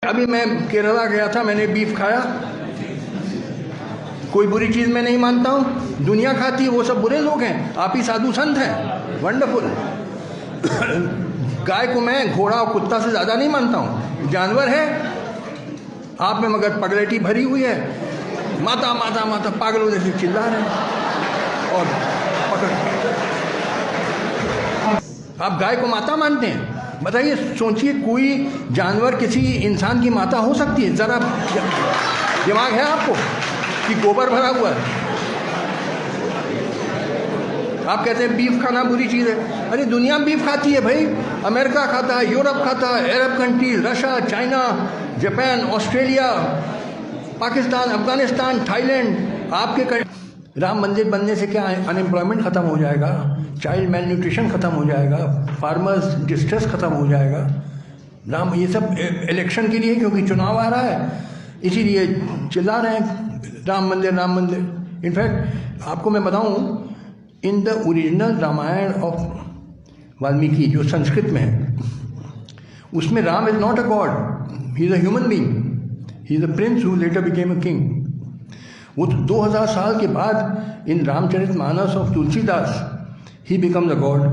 अभी मैं केरला गया था, मैंने बीफ खाया। कोई बुरी चीज़ मैं नहीं मानता हूँ, दुनिया खाती है, वो सब बुरे लोग हैं, आप ही साधु संत हैं, वंडरफुल। गाय को मैं घोड़ा और कुत्ता से ज़्यादा नहीं मानता हूँ, जानवर है। आप में मगर पगलेटी भरी हुई है, माता माता माता पागलों जैसे चिल्ला रहे हैं और पकड़। आप गाय को माता मानते हैं? बताइए, सोचिए, कोई जानवर किसी इंसान की माता हो सकती है? ज़रा दिमाग है आपको कि गोबर भरा हुआ है? आप कहते हैं बीफ खाना बुरी चीज़ है। अरे दुनिया बीफ खाती है भाई, अमेरिका खाता है, यूरोप खाता है, Arab country, Russia, China, Japan, Australia, Pakistan, Afghanistan, Thailand. आपके राम मंदिर बनने से क्या अनएम्प्लॉयमेंट ख़त्म हो जाएगा, चाइल्ड मेल न्यूट्रिशन ख़त्म हो जाएगा, फार्मर्स डिस्ट्रेस ख़त्म हो जाएगा। राम, ये सब इलेक्शन के लिए, क्योंकि चुनाव आ रहा है इसीलिए चिल्ला रहे हैं राम मंदिर राम मंदिर। इनफैक्ट आपको मैं बताऊं, in the original Ramayana of Valmiki जो संस्कृत में है, उसमें Ram is not a god, he is a human being, he is a prince who later became a king. वो 2000 साल के बाद in Ramcharitmanas of Tulsidas he becomes a god.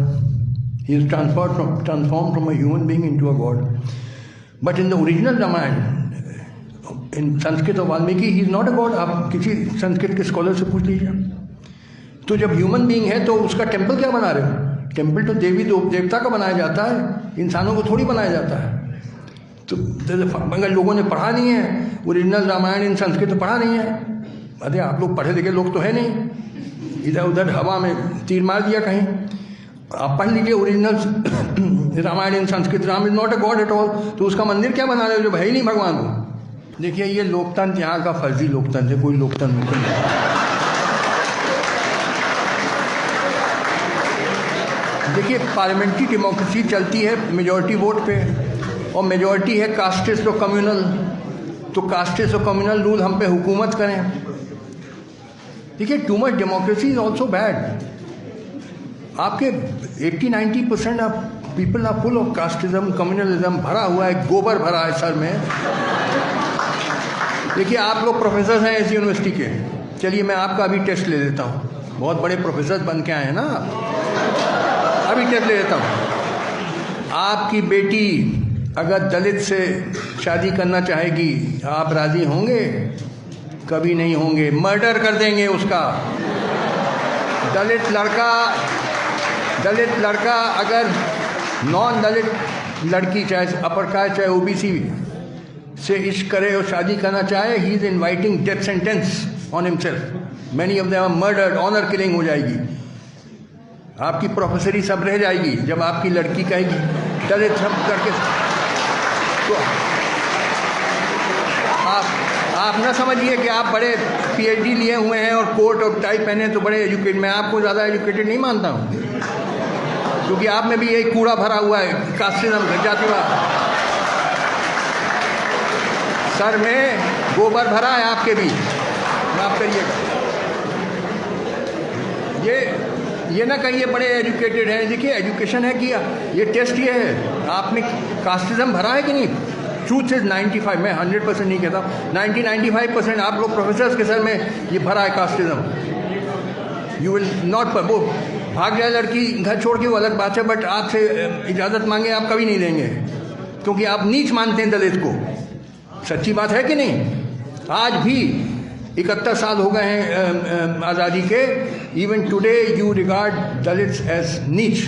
He is transformed from a human being into a god. But in the original Ramayana, in Sanskrit of Valmiki, he is not a god. आप किसी संस्कृत के scholar से पूछ लीजिए। तो जब human being है तो उसका टेम्पल क्या बना रहे हो? टेम्पल तो देवी देवता का बनाया जाता है, इंसानों को थोड़ी बनाया जाता है। तो अगर लोगों ने पढ़ा नहीं है ओरिजिनल रामायण इन संस्कृत, तो पढ़ा नहीं है। अरे आप लोग पढ़े लिखे लोग तो है नहीं, इधर उधर हवा में तीर मार दिया कहीं। आप पढ़ लीजिए original Ramayan in Sanskrit, Ram is not a god at all. तो उसका मंदिर क्या बना रहे हो जो है ही नहीं भगवान को? देखिए, ये लोकतंत्र यहाँ का फर्जी लोकतंत्र है, कोई लोकतंत्र नहीं। देखिए, पार्लियामेंट्री डेमोक्रेसी चलती है मेजॉरिटी वोट पे, और मेजॉरिटी है कास्टिस्ट और कम्युनल। तो कास्टिस्ट और कम्युनल रूल हम पे हुकूमत करें। देखिए, too much democracy is also bad. आपके 80-90% of people are full of casteism, communalism, भरा हुआ है, गोबर भरा है सर में। देखिए, आप लोग प्रोफेसर हैं इस यूनिवर्सिटी के, चलिए मैं आपका अभी टेस्ट ले लेता हूँ। बहुत बड़े प्रोफेसर बन के आए हैं ना, अभी टेस्ट ले लेता हूँ। आपकी बेटी अगर दलित से शादी करना चाहेगी, आप राजी होंगे? कभी नहीं होंगे, मर्डर कर देंगे उसका। दलित लड़का अगर नॉन दलित लड़की, चाहे अपर कास्ट चाहे ओबीसी से इश्क करे और शादी करना चाहे, he is inviting death sentence on himself. Many of them are murdered, honour killing हो जाएगी। आपकी प्रोफेसरी सब रह जाएगी जब आपकी लड़की कहेगी दलित सब करके। तो आप ना समझिए कि आप बड़े पीएचडी लिए हुए हैं और कोट और टाई पहने तो बड़े एजुकेटेड। मैं आपको ज़्यादा एजुकेटेड नहीं मानता हूँ, क्योंकि आप में भी यही कूड़ा भरा हुआ है, कास्टिज्म, जातिवाद। सर में गोबर भरा है आपके भी, माफ करिएगा। ये ना कहिए बड़े एजुकेटेड हैं। देखिए, एजुकेशन है कि ये टेस्ट ये है, आप में कास्टिज्म भरा है कि नहीं। ट्रूथ इज 95, मैं 100% नहीं कहता, 90-95% आप लोग प्रोफेसर्स के सर में ये भरा है कास्टिज्म। यू विल नॉट, पर वो भाग जाए लड़की घर छोड़ के, वो अलग बात है, बट आपसे इजाज़त मांगे आप कभी नहीं देंगे, क्योंकि आप नीच मानते हैं दलित को। सच्ची बात है कि नहीं? आज भी 71 साल हो गए हैं आज़ादी के, even today you regard Dalits as नीच।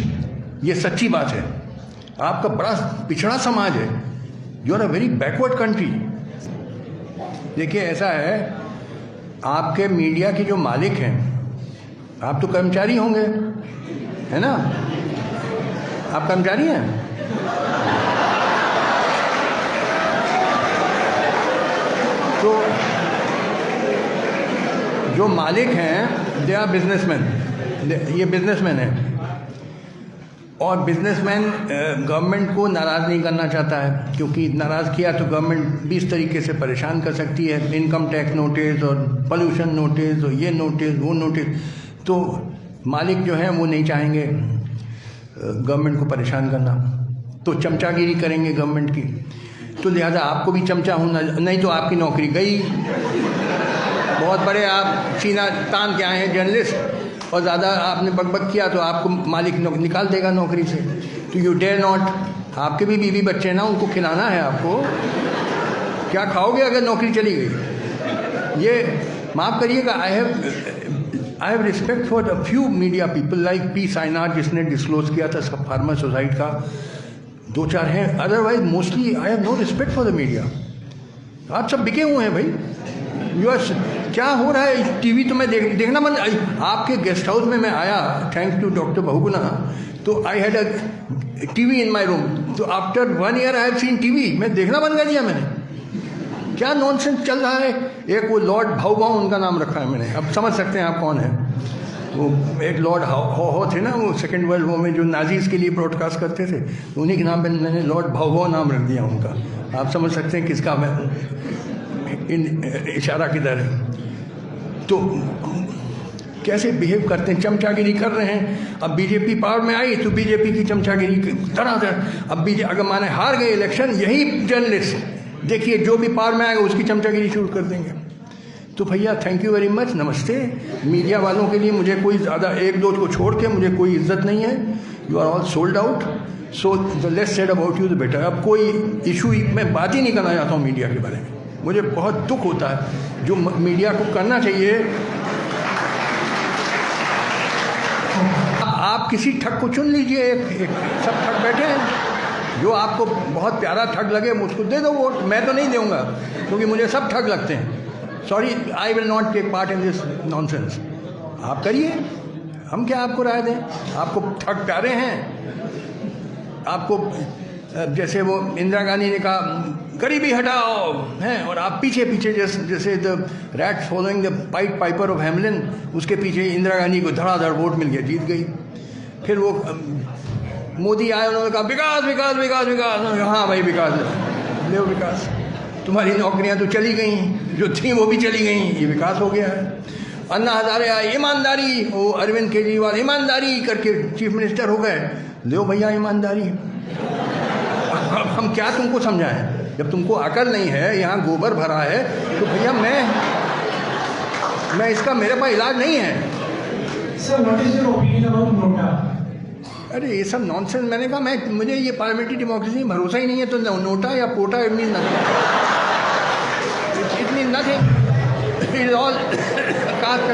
ये सच्ची बात है। आपका बड़ा पिछड़ा समाज है, you are a very backward country. देखिए, ऐसा है, आपके मीडिया के जो मालिक हैं, आप तो कर्मचारी होंगे, है ना? आप कर्मचारी हैं। तो जो मालिक हैं दे आर बिजनेसमैन, ये बिजनेसमैन हैं। और बिजनेसमैन गवर्नमेंट को नाराज़ नहीं करना चाहता है, क्योंकि नाराज़ किया तो गवर्नमेंट 20 तरीके से परेशान कर सकती है, इनकम टैक्स नोटिस और पोल्यूशन नोटिस और ये नोटिस वो नोटिस। तो मालिक जो हैं वो नहीं चाहेंगे गवर्नमेंट को परेशान करना, तो चमचागिरी करेंगे गवर्नमेंट की। तो लिहाजा आपको भी चमचा होना, नहीं तो आपकी नौकरी गई। बहुत बड़े आप सीना तान के आए हैं जर्नलिस्ट, और ज़्यादा आपने बकबक किया तो आपको मालिक निकाल देगा नौकरी से। तो यू डेयर नॉट। आपके भी बीवी बच्चे ना, उनको खिलाना है आपको। क्या खाओगे अगर नौकरी चली गई? ये माफ़ करिएगा, I have respect for a few media people like P Sainath, जिसने डिस्क्लोज किया था सब फार्मर सोसाइटी का, 2-4 हैं। Otherwise mostly I have no respect for the media. आप सब बिके हुए हैं भाई। यूएस क्या हो रहा है टीवी तो मैं देखना बंद। आपके गेस्ट हाउस में मैं आया, थैंक्स टू डॉक्टर बहुगुना, तो I had a TV in my room. तो after 1 year I have seen TV. मैं देखना बंद कर दिया मैंने। क्या नॉनसेंस चल रहा है। एक वो लॉर्ड भाऊ उनका नाम रखा है मैंने, अब समझ सकते हैं आप कौन है। वो एक लॉर्ड हो थे ना, वो सेकेंड वर्ल्ड वॉर में जो नाजीज़ के लिए ब्रॉडकास्ट करते थे, उन्हीं के नाम पे मैंने लॉर्ड भाऊ नाम रख दिया उनका। आप समझ सकते हैं किसका मैं इशारा किधर है। तो कैसे बिहेव करते हैं, चमचागिरी कर रहे हैं। अब बीजेपी पावर में आई तो बीजेपी की चमचागिरी तरह। अब अगर माने हार गए इलेक्शन, यही जर्नलिस्ट देखिए जो भी पावर में आएगा उसकी चमचागिरी शुरू कर देंगे। तो भैया थैंक यू वेरी मच, नमस्ते। मीडिया वालों के लिए मुझे कोई ज़्यादा, 1-2 को छोड़ के मुझे कोई इज्जत नहीं है। You are all sold out, so the less said about you the better. अब कोई इशू मैं बात ही नहीं करना चाहता हूँ मीडिया के बारे में। मुझे बहुत दुख होता है। जो मीडिया को करना चाहिए, आप किसी ठग को चुन लीजिए। एक सब ठग बैठे हैं, जो आपको बहुत प्यारा ठग लगे उसको दे दो वोट। मैं तो नहीं दूंगा क्योंकि मुझे सब ठग लगते हैं। Sorry, I will not take part in this nonsense. आप करिए, हम क्या आपको राय दें। आपको ठग प्यारे हैं। आपको जैसे वो इंदिरा गांधी ने कहा गरीबी हटाओ हैं, और आप पीछे पीछे जैसे the rat following the point Piper of Hamelin, उसके पीछे इंदिरा गांधी को धड़ाधड़ वोट मिल गया, जीत गई। फिर वो मोदी आए, उन्होंने कहा विकास विकास विकास विकास। हाँ भाई विकास ले विकास। तुम्हारी नौकरियां तो चली गई, जो थी वो भी चली गई, ये विकास हो गया है। अन्ना हजारे आए, ईमानदारी। वो अरविंद केजरीवाल ईमानदारी करके चीफ मिनिस्टर हो गए। लो भैया ईमानदारी। हम क्या तुमको समझाएं? जब तुमको अकल नहीं है, यहाँ गोबर भरा है, तो भैया मैं इसका, मेरे पास इलाज नहीं है। Sir, what is your opinion about NOTA? अरे ये सब नॉनसेंस। मैंने कहा मुझे ये पार्लियामेंट्री डेमोक्रेसी में भरोसा ही नहीं है। तो नोटा या POTA it mean nothing, it mean nothing, it is all cast.